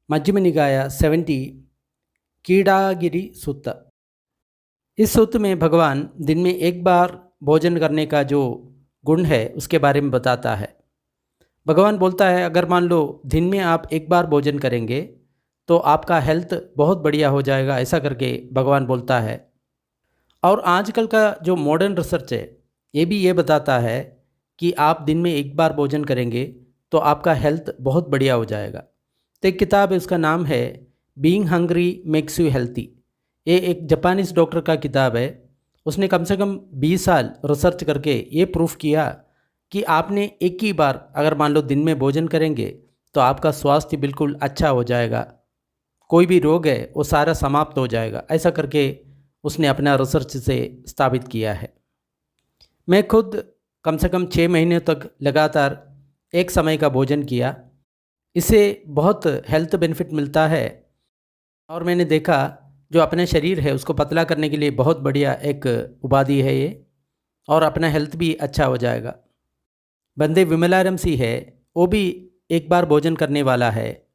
मध्यम निकाय 70 कीड़ागिरी सुत्त। इस सूत्र में भगवान दिन में एक बार भोजन करने का जो गुण है उसके बारे में बताता है। भगवान बोलता है अगर मान लो दिन में आप एक बार भोजन करेंगे तो आपका हेल्थ बहुत बढ़िया हो जाएगा, ऐसा करके भगवान बोलता है। और आजकल का जो मॉडर्न रिसर्च है ये भी ये बताता है कि आप दिन में एक बार भोजन करेंगे तो आपका हेल्थ बहुत बढ़िया हो जाएगा। तो एक किताब है, उसका नाम है being hungry makes you healthy. ये एक जापानीज डॉक्टर का किताब है। उसने कम से कम 20 साल रिसर्च करके ये प्रूफ किया कि आपने एक ही बार अगर मान लो दिन में भोजन करेंगे तो आपका स्वास्थ्य बिल्कुल अच्छा हो जाएगा, कोई भी रोग है वो सारा समाप्त हो जाएगा, ऐसा करके उसने अपना रिसर्च से स्थापित किया है। मैं खुद कम से कम 6 महीने तक लगातार एक समय का भोजन किया, इससे बहुत हेल्थ बेनिफिट मिलता है। और मैंने देखा जो अपना शरीर है उसको पतला करने के लिए बहुत बढ़िया एक उपाधि है ये, और अपना हेल्थ भी अच्छा हो जाएगा। बंदे विमलारम सी है, वो भी एक बार भोजन करने वाला है,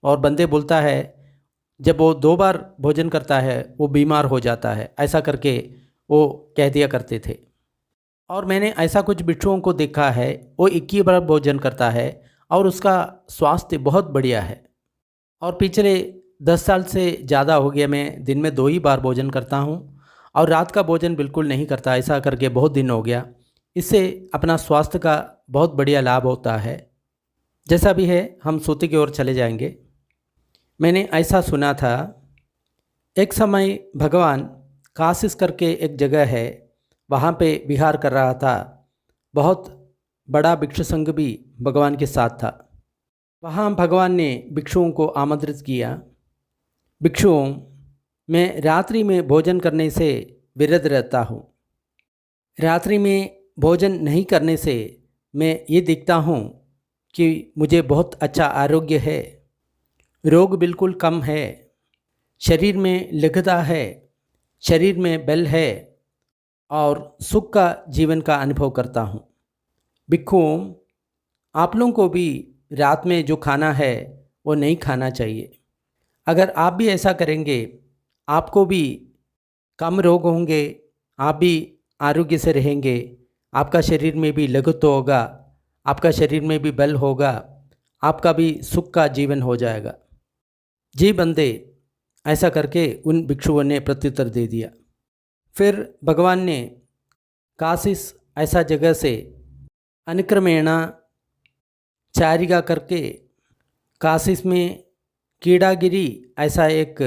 और बंदे बोलता है जब वो 2 बार भोजन करता है वो बीमार हो जाता है, ऐसा करके वो कह दिया करते थे। और मैंने ऐसा कुछ बिच्छुओं को देखा है वो 21 बार भोजन करता है और उसका स्वास्थ्य बहुत बढ़िया है। और पिछले 10 साल से ज़्यादा हो गया मैं दिन में 2 ही बार भोजन करता हूँ और रात का भोजन बिल्कुल नहीं करता, ऐसा करके बहुत दिन हो गया। इससे अपना स्वास्थ्य का बहुत बढ़िया लाभ होता है। जैसा भी है हम सूत्र की ओर चले जाएंगे। मैंने ऐसा सुना था एक समय भगवान काशिश करके एक जगह है वहाँ पे विहार कर रहा था। बहुत बड़ा भिक्षु संघ भी भगवान के साथ था। वहाँ भगवान ने भिक्षुओं को आमंत्रित किया, भिक्षुओं मैं रात्रि में भोजन करने से विरत रहता हूँ। रात्रि में भोजन नहीं करने से मैं ये देखता हूँ कि मुझे बहुत अच्छा आरोग्य है, रोग बिल्कुल कम है, शरीर में लघुता है, शरीर में बल है और सुख का जीवन का अनुभव करता हूँ। भिक्षुओं आप लोगों को भी रात में जो खाना है वो नहीं खाना चाहिए। अगर आप भी ऐसा करेंगे आपको भी कम रोग होंगे, आप भी आरोग्य से रहेंगे, आपका शरीर में भी लघुत्व होगा, आपका शरीर में भी बल होगा, आपका भी सुख का जीवन हो जाएगा। जी बंदे, ऐसा करके उन भिक्षुओं ने प्रत्युत्तर दे दिया। फिर भगवान ने काशिश ऐसा जगह से अनुक्रमेण चारिका करके काशिश में कीड़ागिरी ऐसा एक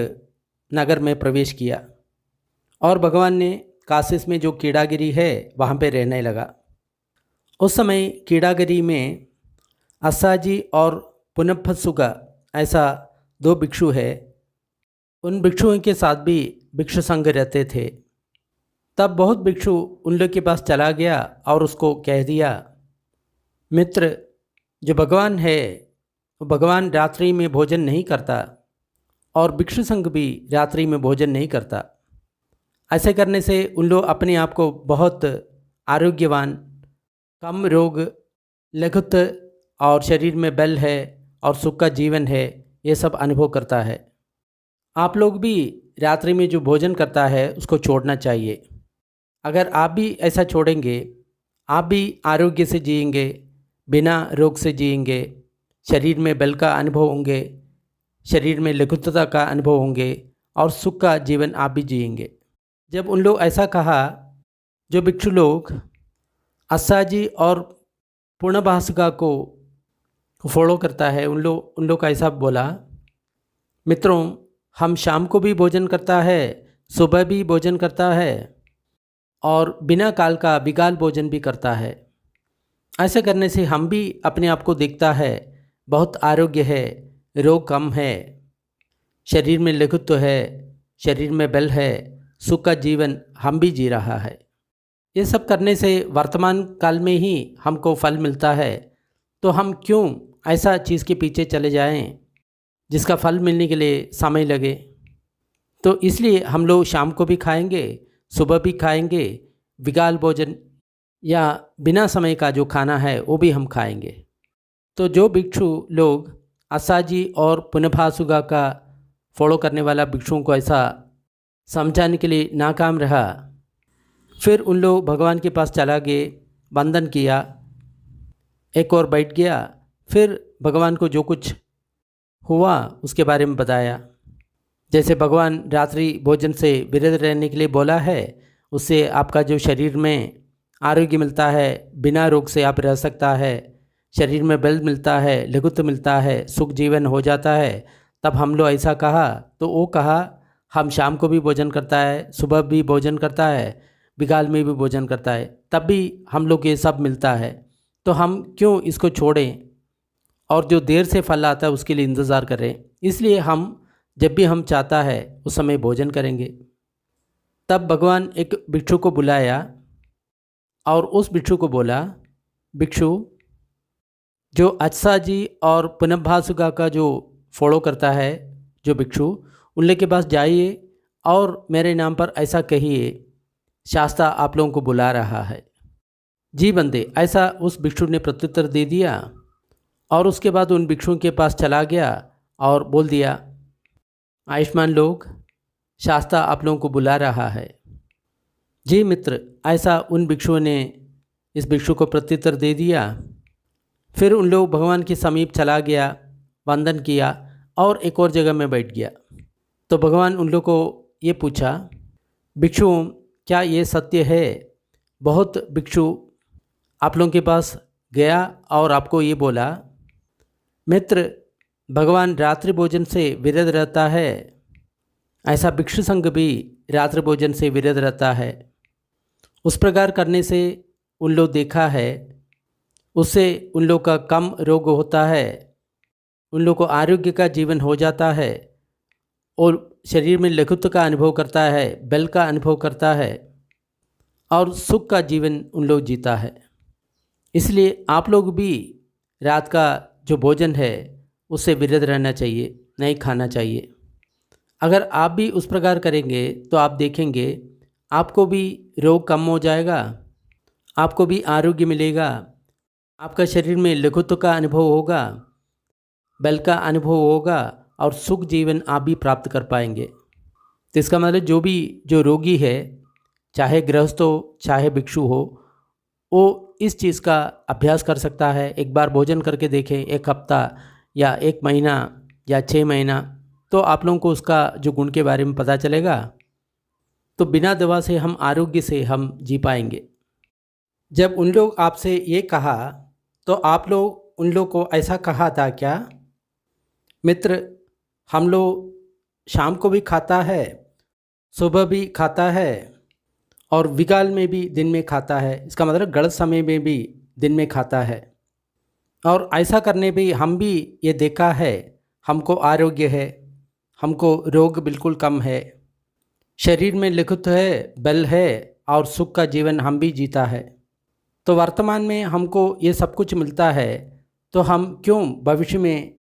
नगर में प्रवेश किया, और भगवान ने काशिश में जो कीड़ागिरी है वहाँ पे रहने लगा। उस समय कीड़ागिरी में अस्साजी और पुनप्पसुगा ऐसा 2 भिक्षु है। उन भिक्षुओं के साथ भी भिक्षु संघ रहते थे। तब बहुत भिक्षु उन लोग के पास चला गया और उसको कह दिया, मित्र जो भगवान है वो भगवान रात्रि में भोजन नहीं करता और भिक्षु संघ भी रात्रि में भोजन नहीं करता। ऐसे करने से उन लोग अपने आप को बहुत आरोग्यवान, कम रोग, लघुत्व और शरीर में बल है और सुख का जीवन है, ये सब अनुभव करता है। आप लोग भी रात्रि में जो भोजन करता है उसको छोड़ना चाहिए। अगर आप भी ऐसा छोड़ेंगे आप भी आरोग्य से जिएंगे, बिना रोग से जिएंगे, शरीर में बल का अनुभव होंगे, शरीर में लघुत्वता का अनुभव होंगे और सुख का जीवन आप भी जिएंगे। जब उन लोग ऐसा कहा, जो भिक्षु लोग अस्साजी और पूर्णभाषिका को फॉलो करता है उन लोग ऐसा बोला, मित्रों हम शाम को भी भोजन करता है, सुबह भी भोजन करता है और बिना काल का विकाल भोजन भी करता है। ऐसे करने से हम भी अपने आप को देखता है बहुत आरोग्य है, रोग कम है, शरीर में लघुत्व है, शरीर में बल है, सुख का जीवन हम भी जी रहा है। ये सब करने से वर्तमान काल में ही हमको फल मिलता है, तो हम क्यों ऐसा चीज़ के पीछे चले जाएं जिसका फल मिलने के लिए समय लगे। तो इसलिए हम लोग शाम को भी खाएंगे, सुबह भी खाएंगे, विकाल भोजन या बिना समय का जो खाना है वो भी हम खाएंगे। तो जो भिक्षु लोग असाजी और पुनभासुगा का फॉलो करने वाला भिक्षुओं को ऐसा समझाने के लिए नाकाम रहा। फिर उन लोग भगवान के पास चला गए, वंदन किया, एक और बैठ गया, फिर भगवान को जो कुछ हुआ उसके बारे में बताया। जैसे भगवान रात्रि भोजन से विरत रहने के लिए बोला है, उससे आपका जो शरीर में आरोग्य मिलता है, बिना रोग से आप रह सकता है, शरीर में बल मिलता है, लघुत्व मिलता है, सुख जीवन हो जाता है। तब हम लोग ऐसा कहा तो वो कहा हम शाम को भी भोजन करता है, सुबह भी भोजन करता है, बिगाल में भी भोजन करता है, तब भी हम लोग ये सब मिलता है, तो हम क्यों इसको छोड़ें और जो देर से फल आता है उसके लिए इंतज़ार करें। इसलिए हम जब भी हम चाहता है उस समय भोजन करेंगे। तब भगवान एक भिक्षु को बुलाया और उस भिक्षु को बोला, भिक्षु जो अच्साजी और पुनभासुगा का जो फॉलो करता है जो भिक्षु, उन के पास जाइए और मेरे नाम पर ऐसा कहिए, शास्त्रा आप लोगों को बुला रहा है। जी बंदे, ऐसा उस भिक्षु ने प्रत्युत्तर दे दिया और उसके बाद उन भिक्षुओं के पास चला गया और बोल दिया, आयुष्मान लोग, शास्त्रा आप लोगों को बुला रहा है। जी मित्र, ऐसा उन भिक्षुओं ने इस भिक्षु को प्रत्युत्तर दे दिया। फिर उन लोग भगवान के समीप चला गया, वंदन किया और एक और जगह में बैठ गया। तो भगवान उन लोग को ये पूछा, भिक्षुओं क्या ये सत्य है? बहुत भिक्षु आप लोगों के पास गया और आपको ये बोला, मित्र भगवान रात्रि भोजन से विरत रहता है, ऐसा भिक्षु संघ भी रात्रि भोजन से विरत रहता है। उस प्रकार करने से उन लोग देखा है, उससे उन लोग का कम रोग होता है, उन लोग को आरोग्य का जीवन हो जाता है और शरीर में लघुत्व का अनुभव करता है, बल का अनुभव करता है और सुख का जीवन उन लोग जीता है। इसलिए आप लोग भी रात का जो भोजन है उससे विरत रहना चाहिए, नहीं खाना चाहिए। अगर आप भी उस प्रकार करेंगे तो आप देखेंगे आपको भी रोग कम हो जाएगा, आपको भी आरोग्य मिलेगा, आपका शरीर में लघुत्व का अनुभव होगा, बल का अनुभव होगा और सुख जीवन आप भी प्राप्त कर पाएंगे। तो इसका मतलब जो रोगी है, चाहे गृहस्थ हो चाहे भिक्षु हो, वो इस चीज़ का अभ्यास कर सकता है। एक बार भोजन करके देखें, एक हफ्ता या एक महीना या 6 महीना, तो आप लोगों को उसका जो गुण के बारे में पता चलेगा। तो बिना दवा से हम आरोग्य से हम जी पाएंगे। जब उन लोग आपसे ये कहा तो आप लोग उन लोग को ऐसा कहा था क्या, मित्र हम लोग शाम को भी खाता है, सुबह भी खाता है और विकाल में भी दिन में खाता है, इसका मतलब गलत समय में भी दिन में खाता है। और ऐसा करने भी हम भी ये देखा है, हमको आरोग्य है, हमको रोग बिल्कुल कम है, शरीर में लघुत्व है, बल है और सुख का जीवन हम भी जीता है। तो वर्तमान में हमको ये सब कुछ मिलता है, तो हम क्यों भविष्य में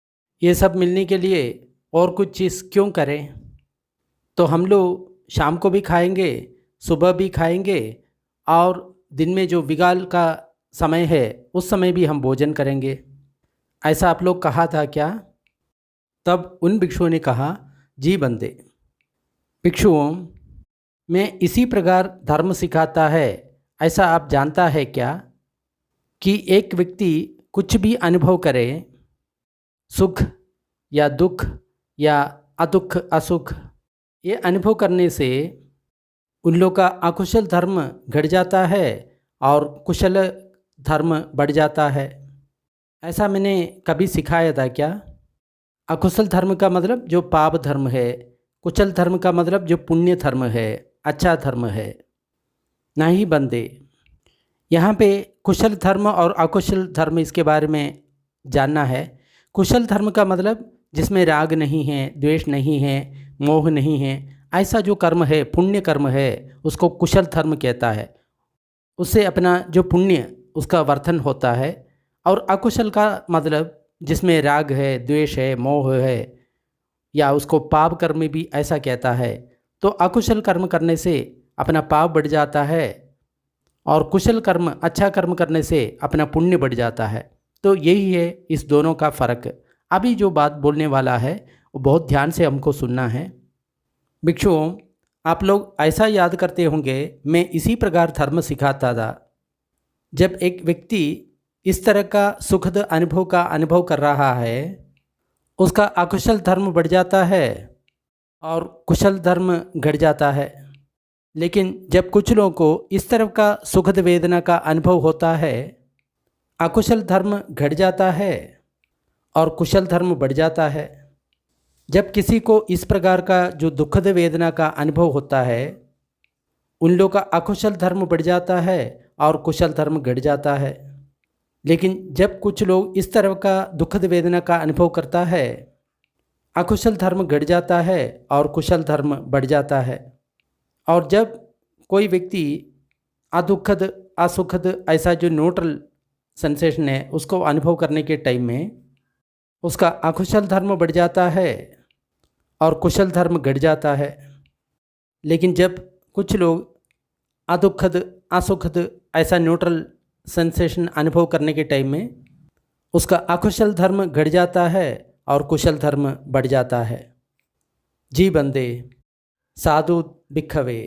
ये सब मिलने के लिए और कुछ चीज़ क्यों करें? तो हम लोग शाम को भी खाएंगे, सुबह भी खाएंगे और दिन में जो विकाल का समय है उस समय भी हम भोजन करेंगे। ऐसा आप लोग कहा था क्या? तब उन भिक्षुओं ने कहा, जी बंदे, भिक्षुओं मैं इसी प्रकार धर्म सिखाता है, ऐसा आप जानता है क्या कि एक व्यक्ति कुछ भी अनुभव करे, सुख या दुख या अदुख असुख, ये अनुभव करने से उन लोग का अकुशल धर्म घट जाता है और कुशल धर्म बढ़ जाता है। ऐसा मैंने कभी सिखाया था क्या? अकुशल धर्म का मतलब जो पाप धर्म है, कुशल धर्म का मतलब जो पुण्य धर्म है, अच्छा धर्म है। नहीं बंदे, यहाँ पे कुशल धर्म और अकुशल धर्म इसके बारे में जानना है। कुशल धर्म का मतलब जिसमें राग नहीं है, द्वेष नहीं है, मोह नहीं है, ऐसा जो कर्म है, पुण्य कर्म है, उसको कुशल धर्म कहता है। उससे अपना जो पुण्य उसका वर्धन होता है। और अकुशल का मतलब जिसमें राग है, द्वेष है, मोह है, या उसको पाप कर्म भी ऐसा कहता है। तो अकुशल कर्म करने से अपना पाप बढ़ जाता है और कुशल कर्म, अच्छा कर्म करने से अपना पुण्य बढ़ जाता है। तो यही है इस दोनों का फ़र्क। अभी जो बात बोलने वाला है वो बहुत ध्यान से हमको सुनना है। भिक्षुओं, आप लोग ऐसा याद करते होंगे, मैं इसी प्रकार धर्म सिखाता था। जब एक व्यक्ति इस तरह का सुखद अनुभव का अनुभव कर रहा है, उसका अकुशल धर्म बढ़ जाता है और कुशल धर्म घट जाता है। लेकिन जब कुछ लोगों को इस तरह का सुखद वेदना का अनुभव होता है, अकुशल धर्म घट जाता है और कुशल धर्म बढ़ जाता है। जब किसी को इस प्रकार का जो दुखद वेदना का अनुभव होता है, उन लोगों का अकुशल धर्म बढ़ जाता है और कुशल धर्म घट जाता है। लेकिन जब कुछ लोग इस तरह का दुखद वेदना का अनुभव करता है, अकुशल धर्म घट जाता है और कुशल धर्म बढ़ जाता है। और जब कोई व्यक्ति अदुखद असुखद ऐसा जो न्यूट्रल सेंसेशन है उसको अनुभव करने के टाइम में उसका अकुशल धर्म बढ़ जाता है और कुशल धर्म घट जाता है। लेकिन जब कुछ लोग अदुखद असुखद ऐसा न्यूट्रल सेंसेशन अनुभव करने के टाइम में उसका अकुशल धर्म घट जाता है और कुशल धर्म बढ़ जाता है। जी बंदे, साधु भिक्खवे,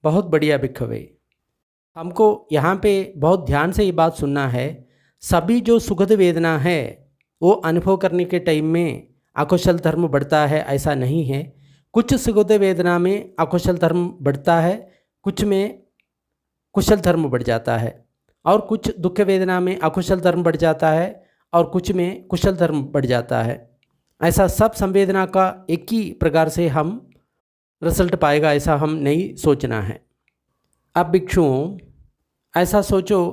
बहुत बढ़िया भिक्खवे। हमको यहाँ पे बहुत ध्यान से ये बात सुनना है। सभी जो सुखद वेदना है वो अनुभव करने के टाइम में अकुशल धर्म बढ़ता है, ऐसा नहीं है। कुछ सुखद वेदना में अकुशल धर्म बढ़ता है, कुछ में कुशल धर्म बढ़ जाता है, और कुछ दुख वेदना में अकुशल धर्म बढ़ जाता है और कुछ में कुशल धर्म बढ़ जाता है। ऐसा सब संवेदना का एक ही प्रकार से हम रिजल्ट पाएगा, ऐसा हम नहीं सोचना है। अब भिक्षुओं, ऐसा सोचो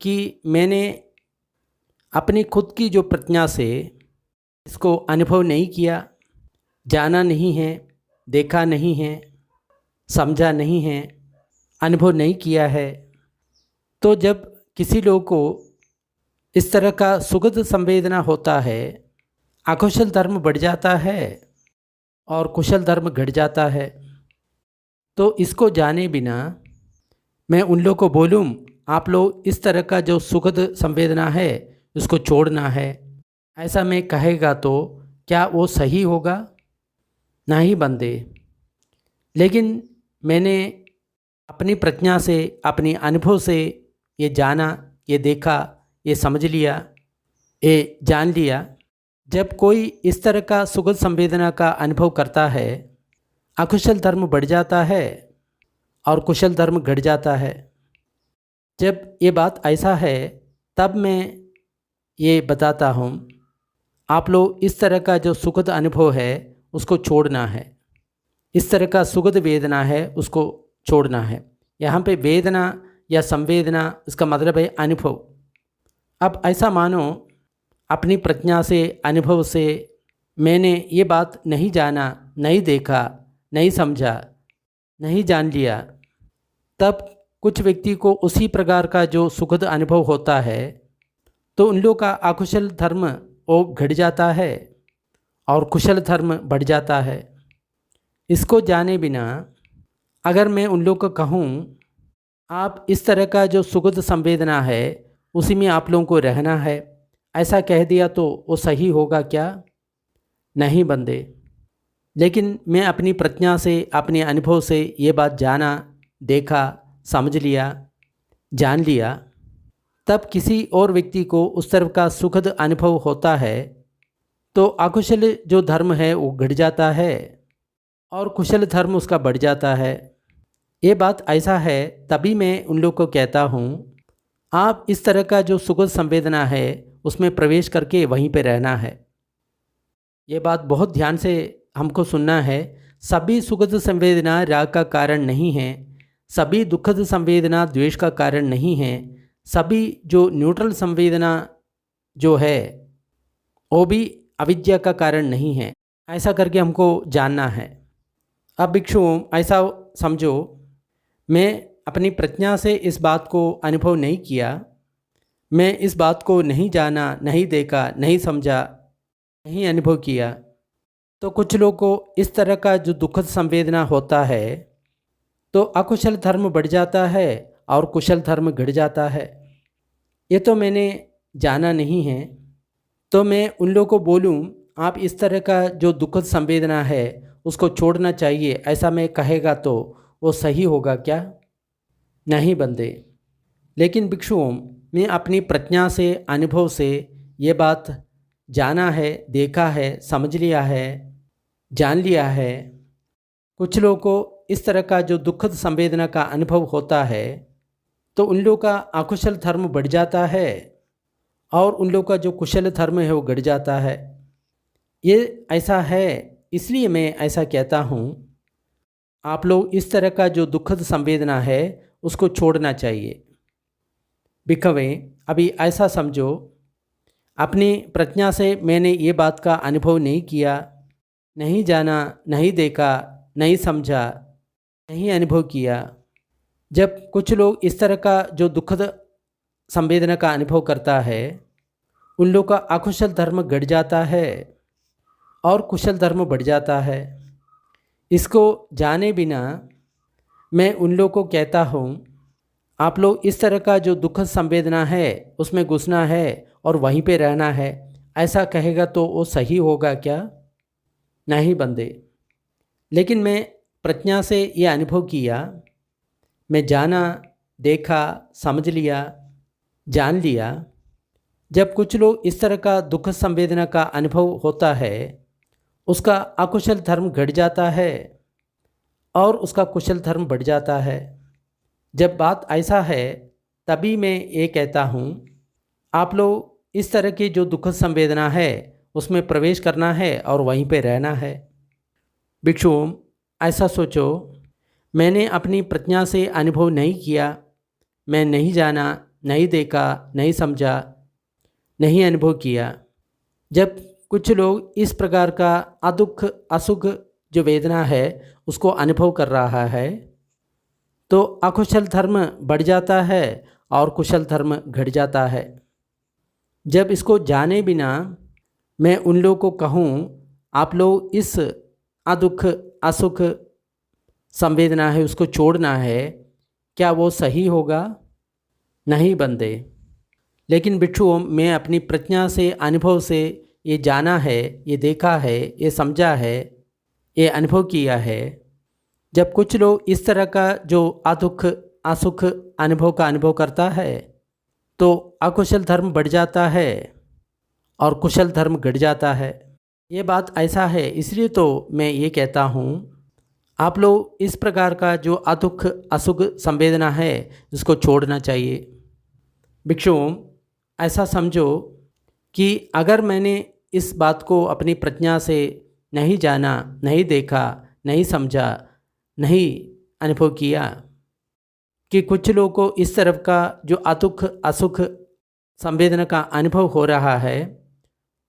कि मैंने अपनी खुद की जो प्रतिज्ञा से इसको अनुभव नहीं किया, जाना नहीं है, देखा नहीं है, समझा नहीं है, अनुभव नहीं किया है। तो जब किसी लोग को इस तरह का सुखद संवेदना होता है, अकुशल धर्म बढ़ जाता है और कुशल धर्म घट जाता है। तो इसको जाने बिना मैं उन लोगों को बोलूँ, आप लोग इस तरह का जो सुखद संवेदना है उसको छोड़ना है, ऐसा मैं कहेगा तो क्या वो सही होगा? नहीं बंदे। लेकिन मैंने अपनी प्रतिज्ञा से, अपनी अनुभव से ये जाना, ये देखा, ये समझ लिया, ये जान लिया। जब कोई इस तरह का सुखद संवेदना का अनुभव करता है, अकुशल धर्म बढ़ जाता है और कुशल धर्म घट जाता है। जब ये बात ऐसा है तब मैं ये बताता हूँ, आप लोग इस तरह का जो सुखद अनुभव है उसको छोड़ना है, इस तरह का सुखद वेदना है उसको छोड़ना है। यहाँ पे वेदना या संवेदना इसका मतलब है अनुभव। अब ऐसा मानो अपनी प्रतिज्ञा से, अनुभव से मैंने ये बात नहीं जाना, नहीं देखा, नहीं समझा, नहीं जान लिया, तब कुछ व्यक्ति को उसी प्रकार का जो सुखद अनुभव होता है तो उन लोगों का अकुशल धर्म वो घट जाता है और कुशल धर्म बढ़ जाता है। इसको जाने बिना अगर मैं उन लोगों को कहूँ आप इस तरह का जो सुखद संवेदना है उसी में आप लोगों को रहना है, ऐसा कह दिया तो वो सही होगा क्या? नहीं बंदे। लेकिन मैं अपनी प्रतिज्ञा से, अपने अनुभव से ये बात जाना, देखा, समझ लिया, जान लिया, तब किसी और व्यक्ति को उस तरह का सुखद अनुभव होता है तो अकुशल जो धर्म है वो घट जाता है और कुशल धर्म उसका बढ़ जाता है। ये बात ऐसा है, तभी मैं उन लोगों को कहता हूँ आप इस तरह का जो सुखद संवेदना है उसमें प्रवेश करके वहीं पे रहना है। ये बात बहुत ध्यान से हमको सुनना है। सभी सुखद संवेदना राग का कारण नहीं है, सभी दुखद संवेदना द्वेष का कारण नहीं है, सभी जो न्यूट्रल संवेदना जो है वो भी अविद्या का कारण नहीं है। ऐसा करके हमको जानना है। अब भिक्षुओं, ऐसा समझो, मैं अपनी प्रतिज्ञा से इस बात को अनुभव नहीं किया, मैं इस बात को नहीं जाना, नहीं देखा, नहीं समझा, नहीं अनुभव किया, तो कुछ लोगों को इस तरह का जो दुखद संवेदना होता है तो अकुशल धर्म बढ़ जाता है और कुशल धर्म घट जाता है। ये तो मैंने जाना नहीं है, तो मैं उन लोगों को बोलूँ आप इस तरह का जो दुखद संवेदना है उसको छोड़ना चाहिए, ऐसा मैं कहेगा तो वो सही होगा क्या? नहीं बंदे। लेकिन भिक्षुओं, मैं अपनी प्रज्ञा से, अनुभव से ये बात जाना है, देखा है, समझ लिया है, जान लिया है। कुछ लोगों को इस तरह का जो दुखद संवेदना का अनुभव होता है तो उन लोगों का अकुशल धर्म बढ़ जाता है और उन लोगों का जो कुशल धर्म है वो घट जाता है। ये ऐसा है, इसलिए मैं ऐसा कहता हूँ, आप लोग इस तरह का जो दुखद संवेदना है उसको छोड़ना चाहिए। भिखवे, अभी ऐसा समझो, अपनी प्रज्ञा से मैंने ये बात का अनुभव नहीं किया, नहीं जाना, नहीं देखा, नहीं समझा, नहीं अनुभव किया। जब कुछ लोग इस तरह का जो दुखद संवेदना का अनुभव करता है, उन लोगों का अकुशल धर्म घट जाता है और कुशल धर्म बढ़ जाता है। इसको जाने बिना मैं उन लोगों को कहता हूँ, आप लोग इस तरह का जो दुखद संवेदना है उसमें घुसना है और वहीं पे रहना है, ऐसा कहेगा तो वो सही होगा क्या? नहीं बंदे। लेकिन मैं प्रज्ञा से ये अनुभव किया, मैं जाना, देखा, समझ लिया, जान लिया। जब कुछ लोग इस तरह का दुखद संवेदना का अनुभव होता है, उसका अकुशल धर्म घट जाता है और उसका कुशल धर्म बढ़ जाता है। जब बात ऐसा है तभी मैं ये कहता हूँ, आप लोग इस तरह की जो दुखद संवेदना है उसमें प्रवेश करना है और वहीं पे रहना है। भिक्षुओं, ऐसा सोचो, मैंने अपनी प्रज्ञा से अनुभव नहीं किया, मैं नहीं जाना, नहीं देखा, नहीं समझा, नहीं अनुभव किया। जब कुछ लोग इस प्रकार का अदुख असुख जो वेदना है उसको अनुभव कर रहा है तो अकुशल धर्म बढ़ जाता है और कुशल धर्म घट जाता है। जब इसको जाने बिना मैं उन लोगों को कहूँ, आप लोग इस अदुख असुख संवेदना है उसको छोड़ना है, क्या वो सही होगा? नहीं बंदे। लेकिन भिक्षुओं, मैं अपनी प्रज्ञा से, अनुभव से ये जाना है, ये देखा है, ये समझा है, ये अनुभव किया है। जब कुछ लोग इस तरह का जो अदुख असुख अनुभव का अनुभव करता है तो अकुशल धर्म बढ़ जाता है और कुशल धर्म घट जाता है। ये बात ऐसा है, इसलिए तो मैं ये कहता हूँ, आप लोग इस प्रकार का जो अदुख असुख संवेदना है इसको छोड़ना चाहिए। भिक्षुओं, ऐसा समझो कि अगर मैंने इस बात को अपनी प्रज्ञा से नहीं जाना, नहीं देखा, नहीं समझा, नहीं अनुभव किया कि कुछ लोगों को इस तरफ का जो अदुख असुख संवेदना का अनुभव हो रहा है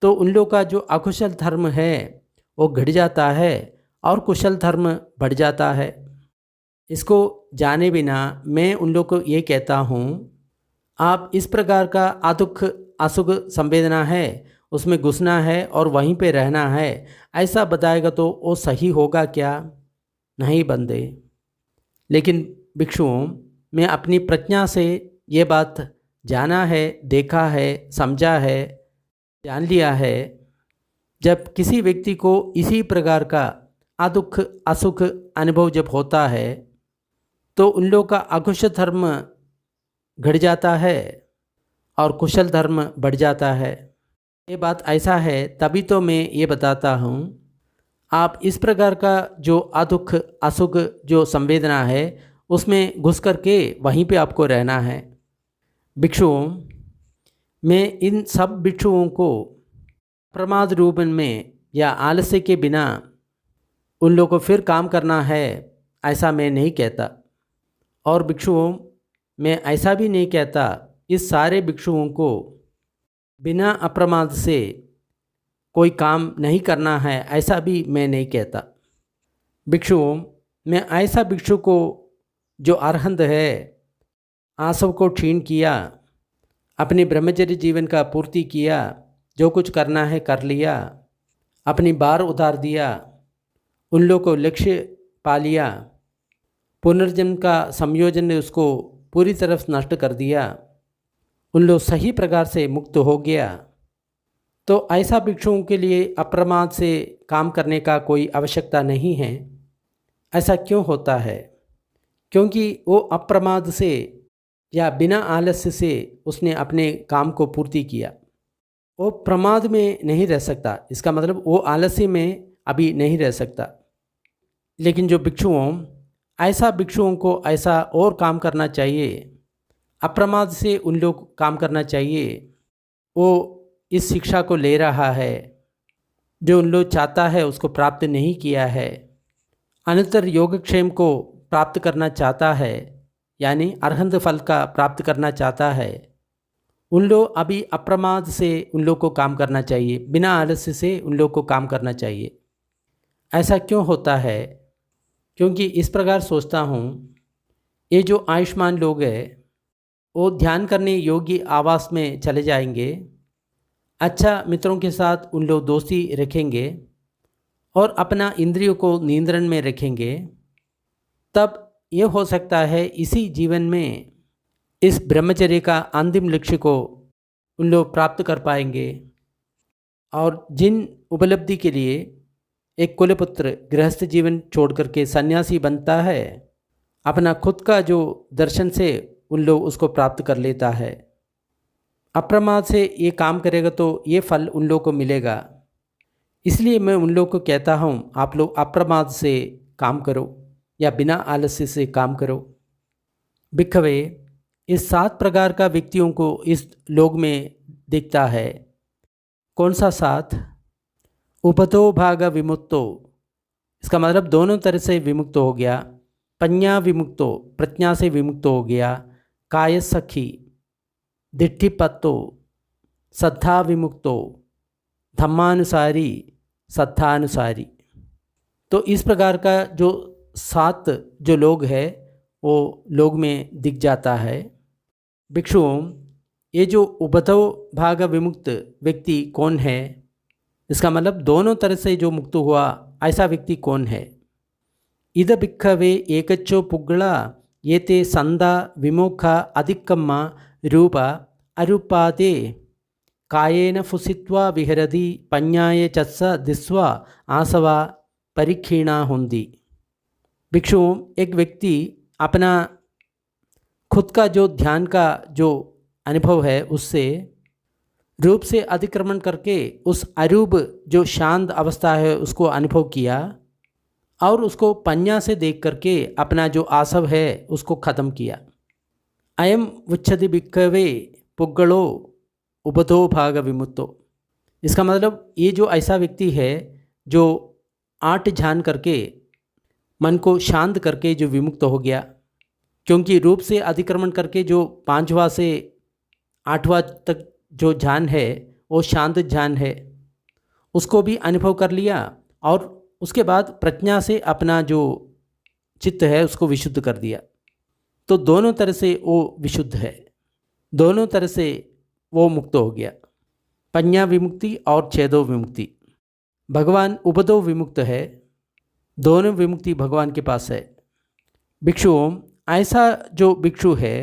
तो उन लोगों का जो अकुशल धर्म है वो घट जाता है और कुशल धर्म बढ़ जाता है। इसको जाने बिना मैं उन लोगों को ये कहता हूँ, आप इस प्रकार का अदुख असुख संवेदना है उसमें घुसना है और वहीं पे रहना है, ऐसा बताएगा तो वो सही होगा क्या? नहीं बंदे। लेकिन भिक्षुओं, मैं अपनी प्रज्ञा से ये बात जाना है, देखा है, समझा है, जान लिया है। जब किसी व्यक्ति को इसी प्रकार का अदुख असुख अनुभव जब होता है तो उन लोगों का अकुशल धर्म घट जाता है और कुशल धर्म बढ़ जाता है। ये बात ऐसा है, तभी तो मैं ये बताता हूँ, आप इस प्रकार का जो अदुख असुख जो संवेदना है उसमें घुस करके वहीं पे आपको रहना है। भिक्षुओं, मैं इन सब भिक्षुओं को प्रमाद रूप में या आलस्य के बिना उन लोगों को फिर काम करना है ऐसा मैं नहीं कहता। और भिक्षुओं, मैं ऐसा भी नहीं कहता इस सारे भिक्षुओं को बिना अप्रमाद से कोई काम नहीं करना है, ऐसा भी मैं नहीं कहता। भिक्षुओं, मैं ऐसा भिक्षु को जो अरहंत है, आसव को क्षीण किया, अपने ब्रह्मचर्य जीवन का पूर्ति किया, जो कुछ करना है कर लिया, अपनी बार उतार दिया, उन लोगों को लक्ष्य पा लिया, पुनर्जन्म का संयोजन ने उसको पूरी तरफ नष्ट कर दिया, उन लोग सही प्रकार से मुक्त हो गया, तो ऐसा भिक्षुओं के लिए अप्रमाद से काम करने का कोई आवश्यकता नहीं है। ऐसा क्यों होता है? क्योंकि वो अप्रमाद से या बिना आलस्य से उसने अपने काम को पूर्ति किया। वो प्रमाद में नहीं रह सकता, इसका मतलब वो आलस्य में अभी नहीं रह सकता। लेकिन जो भिक्षुओं को ऐसा और काम करना चाहिए, अप्रमाद से उन लोग काम करना चाहिए। वो इस शिक्षा को ले रहा है जो उन लोग चाहता है उसको प्राप्त नहीं किया है, अनंतर योगक्षेम को प्राप्त करना चाहता है, यानी अरहंत फल का प्राप्त करना चाहता है। उन लोग अभी अप्रमाद से उन लोग को काम करना चाहिए, बिना आलस्य से उन लोग को काम करना चाहिए। ऐसा क्यों होता है? क्योंकि इस प्रकार सोचता हूँ, ये जो आयुष्मान लोग हैं वो ध्यान करने योग्य आवास में चले जाएंगे, अच्छा मित्रों के साथ उन लोग दोस्ती रखेंगे और अपना इंद्रियों को नियंत्रण में रखेंगे, तब ये हो सकता है इसी जीवन में इस ब्रह्मचर्य का अंतिम लक्ष्य को उन लोग प्राप्त कर पाएंगे। और जिन उपलब्धि के लिए एक कुलपुत्र गृहस्थ जीवन छोड़ करके सन्यासी बनता है, अपना खुद का जो दर्शन से उन लोग उसको प्राप्त कर लेता है। अप्रमाद से ये काम करेगा तो ये फल उन लोग को मिलेगा। इसलिए मैं उन लोग को कहता हूँ, आप लोग अप्रमाद से काम करो या बिना आलस्य से काम करो। भिक्खवे, इस 7 प्रकार का व्यक्तियों को इस लोक में दिखता है। कौन सा 7? उपतो भाग विमुक्तो, इसका मतलब दोनों तरह से विमुक्त हो गया। पඤ्ञा विमुक्तो, प्रज्ञा से विमुक्त हो गया। काय सखी, दिट्ठिपत्तो, श्रद्धा विमुक्तो, धम्मानुसारी, श्रद्धानुसारी। तो इस प्रकार का जो 7 जो लोग हैं वो लोग में दिख जाता है। भिक्षुओं, ये जो उभतो भाग विमुक्त व्यक्ति कौन है? इसका मतलब दोनों तरह से जो मुक्त हुआ ऐसा व्यक्ति कौन है? इद भिक्खवे एकच्चो पुग्गला ये ते संदा विमुखा अधिकम्मा रूप अरूपादे कायेन फुसित्वा विहरति पඤ्ञाय चस्स दिस्वा आसवा परिक्षीणा होंदी। भिक्षुओं, एक व्यक्ति अपना खुद का जो ध्यान का जो अनुभव है उससे रूप से अतिक्रमण करके उस अरूप जो शांत अवस्था है उसको अनुभव किया और उसको पඤ्ञा से देख करके अपना जो आसव है उसको ख़त्म किया। अयम उच्चति भिक्खवे पुग्गलो उभतो भाग विमुक्तो, इसका मतलब ये जो ऐसा व्यक्ति है जो 8 ध्यान करके मन को शांत करके जो विमुक्त हो गया, क्योंकि रूप से अतिक्रमण करके जो 5वां से 8वां तक जो ध्यान है वो शांत ध्यान है, उसको भी अनुभव कर लिया और उसके बाद प्रज्ञा से अपना जो चित्त है उसको विशुद्ध कर दिया। तो दोनों तरह से वो विशुद्ध है, दोनों तरह से वो मुक्त हो गया। पඤ्ञा विमुक्ति और छेदो विमुक्ति। भगवान उपदो विमुक्त है, दोनों विमुक्ति भगवान के पास है। भिक्षुओं, ऐसा जो भिक्षु है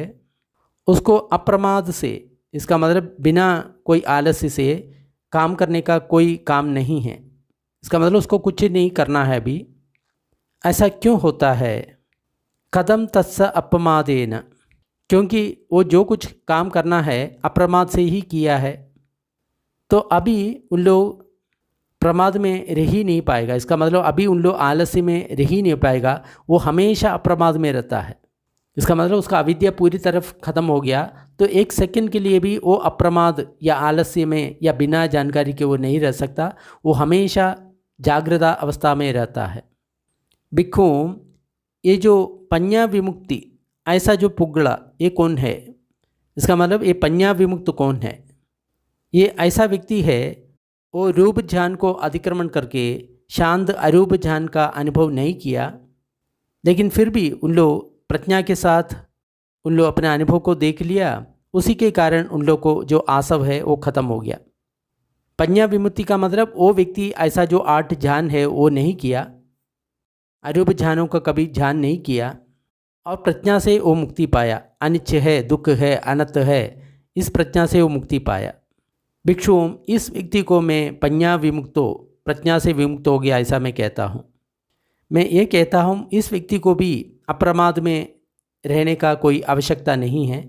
उसको अप्रमाद से, इसका मतलब बिना कोई आलस्य से काम करने का कोई काम नहीं है, इसका मतलब उसको कुछ नहीं करना है अभी। ऐसा क्यों होता है? कदम तत्स अप्रमादेन, क्योंकि वो जो कुछ काम करना है अप्रमाद से ही किया है, तो अभी उन लोग प्रमाद में रह ही नहीं पाएगा। इसका मतलब अभी उन लोग आलस्य में रह ही नहीं पाएगा, वो हमेशा अप्रमाद में रहता है। इसका मतलब उसका अविद्या पूरी तरफ ख़त्म हो गया, तो एक सेकंड के लिए भी वो अप्रमाद या आलस्य में या बिना जानकारी के वो नहीं रह सकता, वो हमेशा जागृत अवस्था में रहता है। भिक्षुओं, ये जो पඤ्ञा विमुक्ति ऐसा जो पुग्गला ये कौन है? इसका मतलब ये पඤ्ञा विमुक्त कौन है? ये ऐसा व्यक्ति है वो रूप ध्यान को अतिक्रमण करके शांत अरूप ध्यान का अनुभव नहीं किया, लेकिन फिर भी उन लोग प्रज्ञा के साथ उन लोग अपने अनुभव को देख लिया, उसी के कारण उन लोग को जो आसव है वो ख़त्म हो गया। पඤ्ञा विमुक्ति का मतलब वो व्यक्ति ऐसा जो 8 ध्यान है वो नहीं किया, अरूप ध्यानों का कभी ध्यान नहीं किया और प्रज्ञा से वो मुक्ति पाया। अनिच्छ है, दुख है, अनंत है, इस प्रज्ञा से वो मुक्ति पाया। भिक्षुओं, इस व्यक्ति को मैं पඤ्ञा विमुक्तो, प्रज्ञा से विमुक्त हो गया ऐसा मैं कहता हूँ। मैं ये कहता हूँ इस व्यक्ति को भी अप्रमाद में रहने का कोई आवश्यकता नहीं है,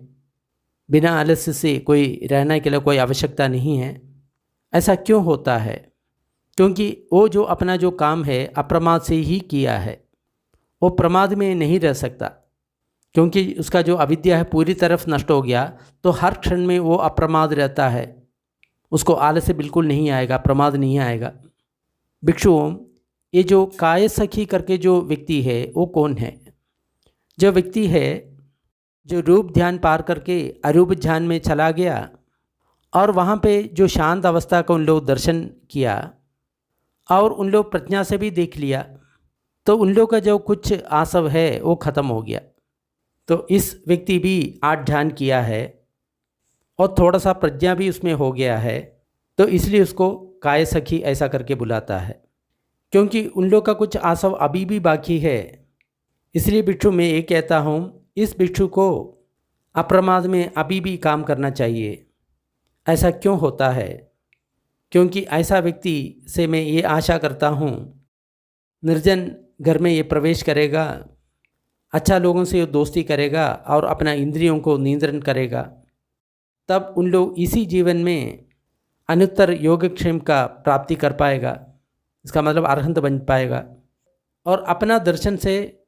बिना आलस्य से कोई रहने के लिए कोई आवश्यकता नहीं है। ऐसा क्यों होता है? क्योंकि वो जो अपना जो काम है अप्रमाद से ही किया है, वो प्रमाद में नहीं रह सकता, क्योंकि उसका जो अविद्या है पूरी तरफ नष्ट हो गया, तो हर क्षण में वो अप्रमाद रहता है, उसको आलस्य बिल्कुल नहीं आएगा, प्रमाद नहीं आएगा। भिक्षुओं, ये जो काय सखी करके जो व्यक्ति है वो कौन है? जो व्यक्ति है जो रूप ध्यान पार करके अरूप ध्यान में चला गया और वहाँ पे जो शांत अवस्था का उन लोग दर्शन किया और उन लोग प्रज्ञा से भी देख लिया, तो उन लोग का जो कुछ आसव है वो ख़त्म हो गया। तो इस व्यक्ति भी 8 ध्यान किया है और थोड़ा सा प्रज्ञा भी उसमें हो गया है, तो इसलिए उसको काय सखी ऐसा करके बुलाता है, क्योंकि उन लोग का कुछ आसव अभी भी बाकी है। इसलिए भिक्षु मैं ये कहता हूँ इस भिक्षु को अप्रमाद में अभी भी काम करना चाहिए। ऐसा क्यों होता है? क्योंकि ऐसा व्यक्ति से मैं ये आशा करता हूँ निर्जन घर में ये प्रवेश करेगा, अच्छा लोगों से ये दोस्ती करेगा और अपना इंद्रियों को नियंत्रण करेगा, तब उन लोग इसी जीवन में अनुत्तर योगक्षेम का प्राप्ति कर पाएगा। इसका मतलब अरहंत बन पाएगा और अपना दर्शन से,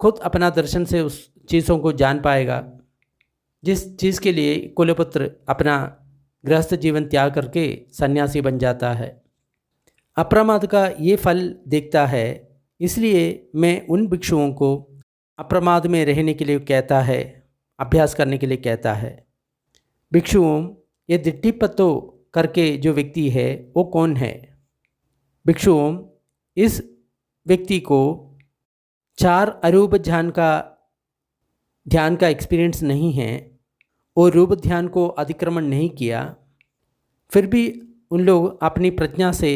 खुद अपना दर्शन से उस चीज़ों को जान पाएगा जिस चीज़ के लिए कुलपुत्र अपना गृहस्थ जीवन त्याग करके सन्यासी बन जाता है। अप्रमाद का ये फल देखता है। इसलिए मैं उन भिक्षुओं को अप्रमाद में रहने के लिए कहता है, अभ्यास करने के लिए कहता है। भिक्षुओं, ये दिट्टिपत्तो करके जो व्यक्ति है वो कौन है? भिक्षुओं, इस व्यक्ति को 4 अरूप ध्यान का एक्सपीरियंस नहीं है, वो रूप ध्यान को अतिक्रमण नहीं किया, फिर भी उन लोग अपनी प्रज्ञा से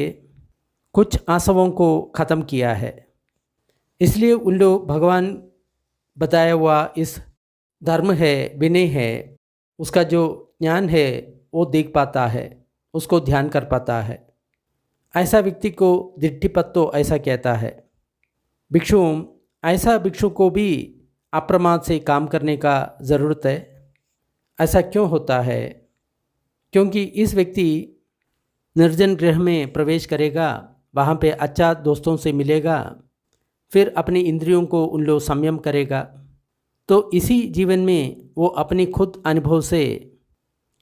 कुछ आसवों को ख़त्म किया है। इसलिए उन लोग भगवान बताया हुआ इस धर्म है, विनय है, उसका जो ज्ञान है वो देख पाता है, उसको ध्यान कर पाता है। ऐसा व्यक्ति को दिट्टिपत्तो ऐसा कहता है। भिक्षुओं, ऐसा भिक्षु को भी अप्रमाद से काम करने का ज़रूरत है। ऐसा क्यों होता है? क्योंकि इस व्यक्ति निर्जन गृह में प्रवेश करेगा, वहाँ पे अच्छा दोस्तों से मिलेगा, फिर अपनी इंद्रियों को उन लोग संयम करेगा, तो इसी जीवन में वो अपनी खुद अनुभव से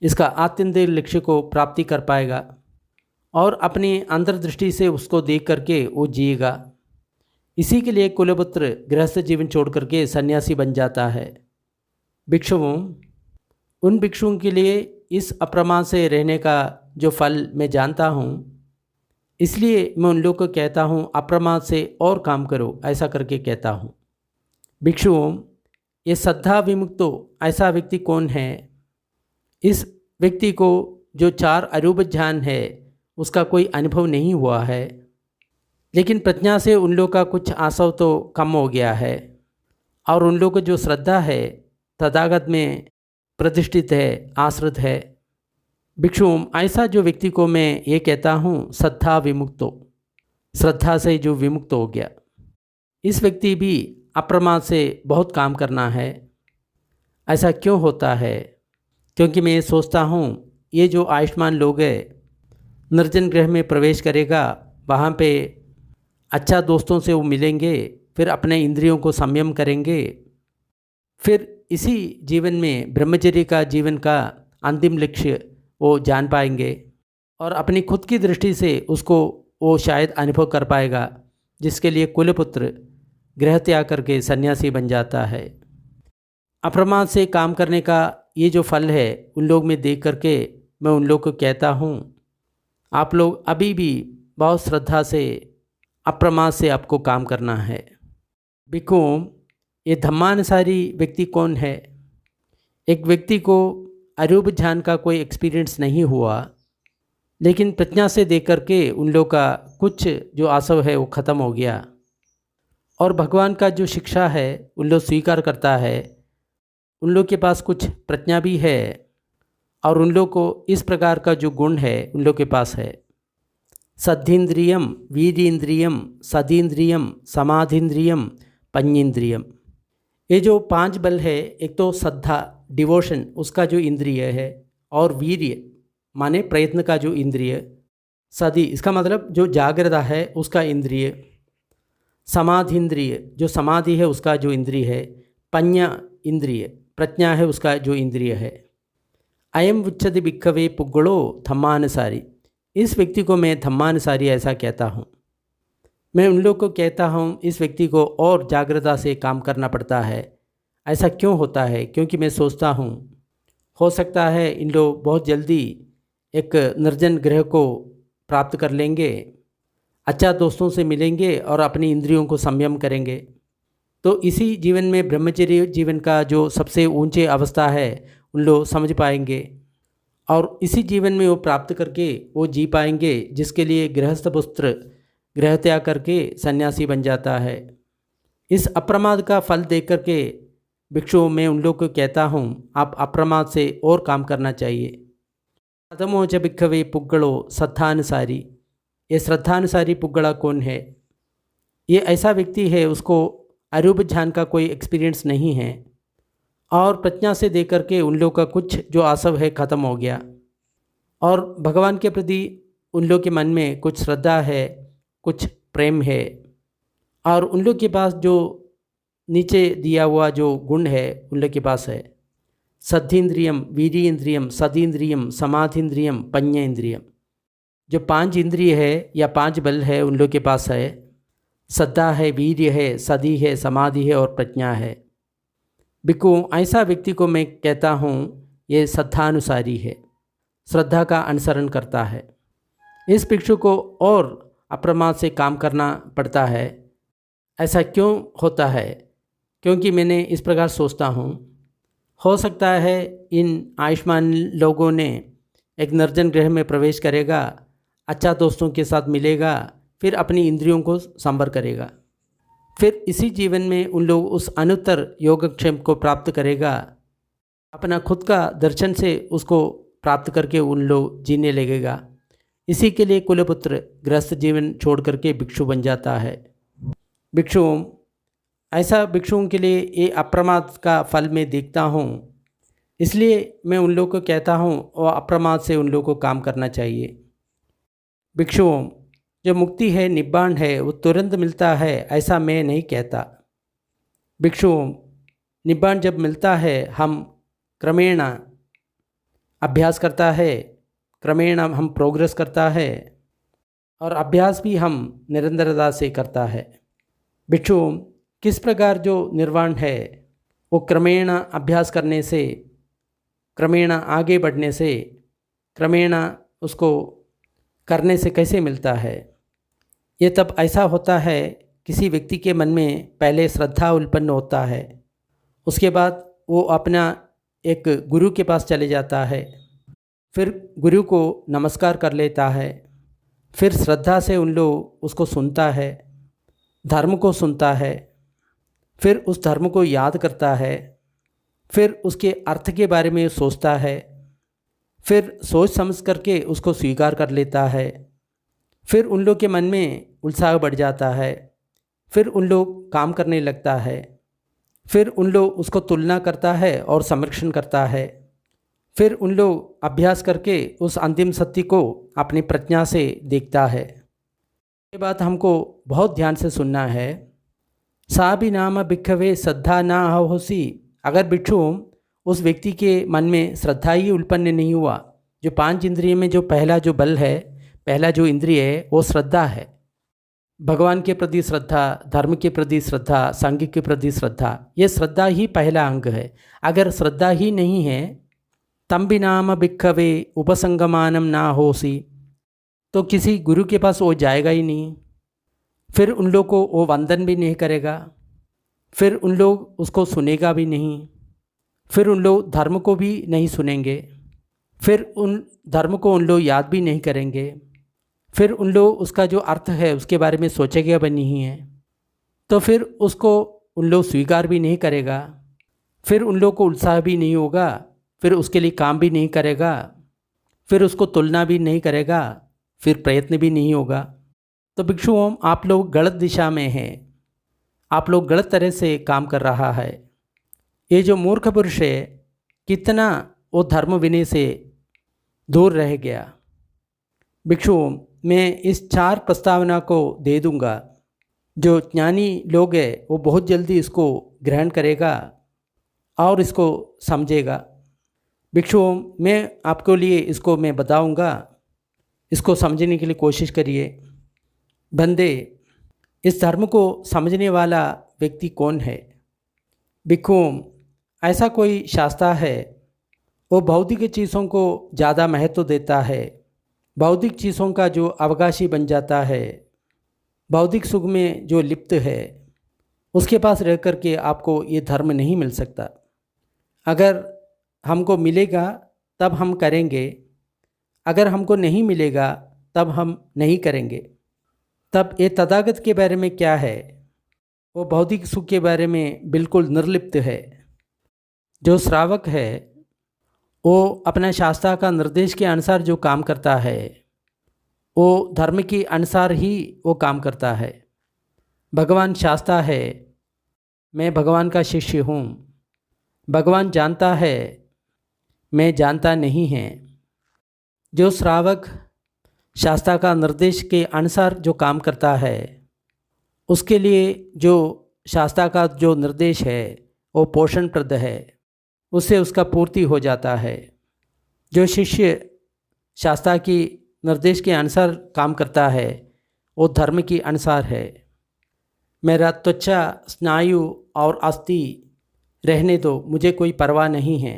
इसका आत्यंतिक लक्ष्य को प्राप्ति कर पाएगा और अपनी अंतर्दृष्टि से उसको देख करके वो जिएगा। इसी के लिए कुलपुत्र गृहस्थ जीवन छोड़ करके सन्यासी बन जाता है। भिक्षुओं, उन भिक्षुओं के लिए इस अप्रमाद से रहने का जो फल मैं जानता हूँ, इसलिए मैं उन लोग को कहता हूँ अप्रमाद से और काम करो, ऐसा करके कहता हूँ। भिक्षुओं, ये श्रद्धा विमुक्तो ऐसा व्यक्ति कौन है? इस व्यक्ति को जो 4 अरूप ध्यान है उसका कोई अनुभव नहीं हुआ है, लेकिन प्रज्ञा से उन लोग का कुछ आसव तो कम हो गया है और उन लोग को जो श्रद्धा है तथागत में प्रतिष्ठित है, आश्रित है। भिक्षुओं, ऐसा जो व्यक्ति को मैं ये कहता हूँ श्रद्धा विमुक्तो, श्रद्धा से जो विमुक्त हो गया। इस व्यक्ति भी अप्रमाद से बहुत काम करना है। ऐसा क्यों होता है? क्योंकि मैं सोचता हूँ ये जो आयुष्मान लोग हैं, निर्जन गृह में प्रवेश करेगा, वहाँ पे अच्छा दोस्तों से वो मिलेंगे, फिर अपने इंद्रियों को संयम करेंगे, फिर इसी जीवन में ब्रह्मचर्य का जीवन का अंतिम लक्ष्य वो जान पाएंगे और अपनी खुद की दृष्टि से उसको वो शायद अनुभव कर पाएगा, जिसके लिए कुलपुत्र गृह त्याग करके सन्यासी बन जाता है। अप्रमाद से काम करने का ये जो फल है उन लोग में देख करके मैं उन लोग को कहता हूँ आप लोग अभी भी बहुत श्रद्धा से अप्रमाद से आपको काम करना है। भिक्षुओं, ये धम्मानुसारी व्यक्ति कौन है? एक व्यक्ति को अरूप ध्यान का कोई एक्सपीरियंस नहीं हुआ, लेकिन प्रज्ञा से देख करके उन लोग का कुछ जो आसव है वो ख़त्म हो गया और भगवान का जो शिक्षा है उन लोग स्वीकार करता है। उन लोग के पास कुछ प्रज्ञा भी है और उन लोग को इस प्रकार का जो गुण है उन लोग के पास है। सद्धीन्द्रियम, वीर्येन्द्रियम, सदीन्द्रियम, समाधीन्द्रियम, पंचेन्द्रियम। ये जो 5 बल है, एक तो श्रद्धा डिवोशन उसका जो इंद्रिय है, और वीर्य माने प्रयत्न का जो इंद्रिय, सदी इसका मतलब जो जागृता है उसका इंद्रिय, समाधीन्द्रिय जो समाधि है उसका जो इंद्रिय है, पंच इंद्रिय प्रज्ञा है उसका जो इंद्रिय है। अयम उच्चति भिक्खवे पुग्गलो धम्मानुसारी। इस व्यक्ति को मैं धम्मानुसारी ऐसा कहता हूँ। मैं उन लोग को कहता हूँ इस व्यक्ति को और जागृता से काम करना पड़ता है। ऐसा क्यों होता है? क्योंकि मैं सोचता हूँ हो सकता है इन लोग बहुत जल्दी एक निर्जन गृह को प्राप्त कर लेंगे, अच्छा दोस्तों से मिलेंगे और अपनी इंद्रियों को संयम करेंगे। तो इसी जीवन में ब्रह्मचर्य जीवन का जो सबसे ऊंचे अवस्था है उन लोग समझ पाएंगे, और इसी जीवन में वो प्राप्त करके वो जी पाएंगे, जिसके लिए गृहस्थ पुत्र गृह त्याग करके सन्यासी बन जाता है। इस अप्रमाद का फल देख करके भिक्षु मैं उन लोग को कहता हूँ आप अप्रमाद से और काम करना चाहिए। कथमो च भिक्खवे पुग्गलो श्रद्धानुसारी। ये श्रद्धानुसारी पुग्गला कौन है? ये ऐसा व्यक्ति है उसको अरूप ध्यान का कोई एक्सपीरियंस नहीं है, और प्रज्ञा से दे करके उन लोग का कुछ जो आसव है ख़त्म हो गया, और भगवान के प्रति उन लोग के मन में कुछ श्रद्धा है, कुछ प्रेम है, और उन लोग के पास जो नीचे दिया हुआ जो गुण है उन लोग के पास है। सद्धीन्द्रियम, वीर्येन्द्रियम, सदीन्द्रियम, समाधीन्द्रियम, पंचेन्द्रियम। जो 5 इंद्रिय है या 5 बल है उन लोग के पास है। श्रद्धा है, वीर्य है, सदी है, समाधि है और प्रज्ञा है। भिक्खु ऐसा व्यक्ति को मैं कहता हूँ ये श्रद्धानुसारी है, श्रद्धा का अनुसरण करता है। इस भिक्षु को और अप्रमाद से काम करना पड़ता है। ऐसा क्यों होता है? क्योंकि मैंने इस प्रकार सोचता हूँ हो सकता है इन आयुष्मान लोगों ने एक निर्जन गृह में प्रवेश करेगा, अच्छा दोस्तों के साथ मिलेगा, फिर अपनी इंद्रियों को संवर करेगा, फिर इसी जीवन में उन लोग उस अनुत्तर योगक्षेम को प्राप्त करेगा, अपना खुद का दर्शन से उसको प्राप्त करके उन लोग जीने लगेगा। इसी के लिए कुलपुत्र गृहस्थ जीवन छोड़ करके भिक्षु बन जाता है। भिक्षुओं के लिए ये अप्रमाद का फल मैं देखता हूँ, इसलिए मैं उन लोगों को कहता हूँ और अप्रमाद से उन लोगों को काम करना चाहिए। भिक्षुओं, जो मुक्ति है, निब्बाण है, वो तुरंत मिलता है ऐसा मैं नहीं कहता। भिक्षुओं, निब्बाण जब मिलता है हम क्रमेण अभ्यास करता है, क्रमेण हम प्रोग्रेस करता है, और अभ्यास भी हम निरंतरता से करता है। भिक्षुओं, किस प्रकार जो निर्वाण है वो क्रमेण अभ्यास करने से, क्रमेण आगे बढ़ने से, क्रमेण उसको करने से कैसे मिलता है? ये तब ऐसा होता है किसी व्यक्ति के मन में पहले श्रद्धा उत्पन्न होता है, उसके बाद वो अपना एक गुरु के पास चले जाता है, फिर गुरु को नमस्कार कर लेता है, फिर श्रद्धा से उन लोग उसको सुनता है, धर्म को सुनता है, फिर उस धर्म को याद करता है, फिर उसके अर्थ के बारे में सोचता है, फिर सोच समझ करके उसको स्वीकार कर लेता है, फिर उन लोग के मन में उत्साह बढ़ जाता है, फिर उन लोग काम करने लगता है, फिर उन लोग उसको तुलना करता है और संरक्षण करता है, फिर उन लोग अभ्यास करके उस अंतिम सत्य को अपनी प्रज्ञा से देखता है। ये बात हमको बहुत ध्यान से सुनना है। सा भी नाम भिक्खवे श्रद्धा ना होसी। अगर भिक्षु उस व्यक्ति के मन में श्रद्धा ही उत्पन्न नहीं हुआ, जो 5 इंद्रिय में जो पहला जो बल है, पहला जो इंद्रिय है वो श्रद्धा है। भगवान के प्रति श्रद्धा, धर्म के प्रति श्रद्धा, संघ के प्रति श्रद्धा, ये श्रद्धा ही पहला अंग है। अगर श्रद्धा ही नहीं है तम भी नाम भिक्खवे उपसंगमानम ना होसी, तो किसी गुरु के पास वो जाएगा ही नहीं, फिर उन लोग को वो वंदन भी नहीं करेगा, फिर उन लोग उसको सुनेगा भी नहीं, फिर उन लोग धर्म को भी नहीं सुनेंगे, फिर उन धर्म को उन लोग याद भी नहीं करेंगे, फिर उन लोग उसका जो अर्थ है उसके बारे में सोचेगा भी नहीं है, तो फिर उसको उन लोग स्वीकार भी नहीं करेगा, फिर उन लोग को उत्साह भी नहीं होगा, फिर उसके लिए काम भी नहीं करेगा, फिर उसको तुलना भी नहीं करेगा, फिर प्रयत्न भी नहीं होगा। तो भिक्षुओं, आप लोग गलत दिशा में हैं, आप लोग गलत तरह से काम कर रहा है। ये जो मूर्ख पुरुष है, कितना वो धर्म विनय से दूर रह गया। भिक्षुओं, मैं इस 4 प्रस्तावना को दे दूंगा। जो ज्ञानी लोग है वो बहुत जल्दी इसको ग्रहण करेगा और इसको समझेगा। भिक्षुओं, मैं आपके लिए इसको मैं बताऊंगा, इसको समझने के लिए कोशिश करिए। बंदे, इस धर्म को समझने वाला व्यक्ति कौन है? भिक्षुओं, ऐसा कोई शास्त्र है, वो भौतिक चीज़ों को ज़्यादा महत्व देता है, भौतिक चीज़ों का जो अवकाशी बन जाता है, भौतिक सुख में जो लिप्त है, उसके पास रह कर के आपको ये धर्म नहीं मिल सकता। अगर हमको मिलेगा तब हम करेंगे, अगर हमको नहीं मिलेगा तब हम नहीं करेंगे। तब ये तथागत के बारे में क्या है? वो भौतिक सुख के बारे में बिल्कुल निर्लिप्त है। जो श्रावक है वो अपना शास्त्र का निर्देश के अनुसार जो काम करता है, वो धर्म के अनुसार ही वो काम करता है। भगवान शास्त्र है, मैं भगवान का शिष्य हूँ। भगवान जानता है, मैं जानता नहीं है। जो श्रावक शास्त्र का निर्देश के अनुसार जो काम करता है, उसके लिए जो शास्त्र का जो निर्देश है वो पोषणप्रद है, उससे उसका पूर्ति हो जाता है। जो शिष्य शास्त्र की निर्देश के अनुसार काम करता है वो धर्म के अनुसार है। मेरा त्वचा, स्नायु और अस्थि रहने दो, मुझे कोई परवाह नहीं है।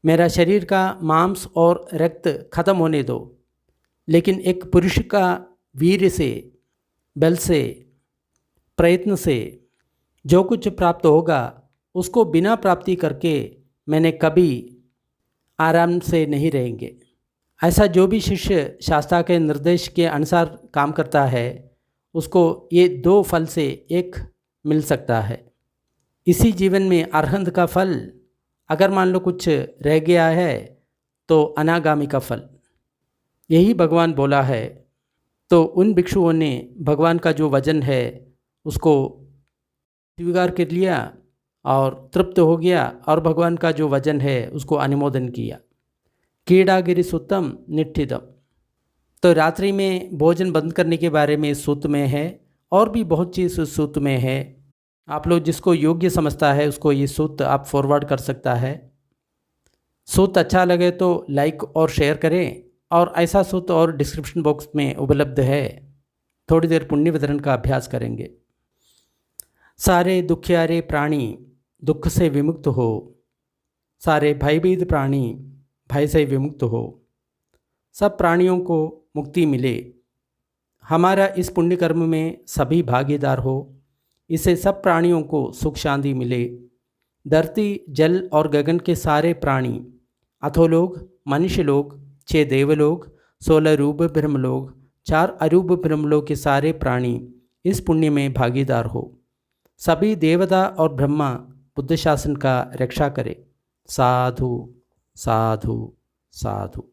मेरा शरीर का मांस और रक्त खत्म होने दो, लेकिन एक पुरुष का वीर से, बल से, प्रयत्न से जो कुछ प्राप्त होगा उसको बिना प्राप्ति करके मैंने कभी आराम से नहीं रहेंगे। ऐसा जो भी शिष्य शास्त्र के निर्देश के अनुसार काम करता है उसको ये 2 फल से एक मिल सकता है। इसी जीवन में अरहंत का फल, अगर मान लो कुछ रह गया है तो अनागामी का फल, यही भगवान बोला है। तो उन भिक्षुओं ने भगवान का जो वचन है उसको स्वीकार कर लिया और तृप्त हो गया और भगवान का जो वचन है उसको अनुमोदन किया। कीड़ागिरी सुत्तम निठितम। तो रात्रि में भोजन बंद करने के बारे में इस सूत्र में है, और भी बहुत चीज़ उस सूत्र में है। आप लोग जिसको योग्य समझता है उसको ये सूत्र आप फॉरवर्ड कर सकता है। सूत्र अच्छा लगे तो लाइक और शेयर करें, और ऐसा सूत्र और डिस्क्रिप्शन बॉक्स में उपलब्ध है। थोड़ी देर पुण्य वितरण का अभ्यास करेंगे। सारे दुखियारे प्राणी दुख से विमुक्त हो, सारे भयभीत प्राणी भय से विमुक्त हो, सब प्राणियों को मुक्ति मिले। हमारा इस पुण्य कर्म में सभी भागीदार हो, इससे सब प्राणियों को सुख शांति मिले। धरती, जल और गगन के सारे प्राणी, अथोलोक, मनुष्य लोग, 6 देवलोक, 16 रूप ब्रह्मलोक, 4 अरूप ब्रह्मलोक के सारे प्राणी इस पुण्य में भागीदार हो। सभी देवता और ब्रह्मा बुद्ध शासन का रक्षा करे। साधु साधु साधु।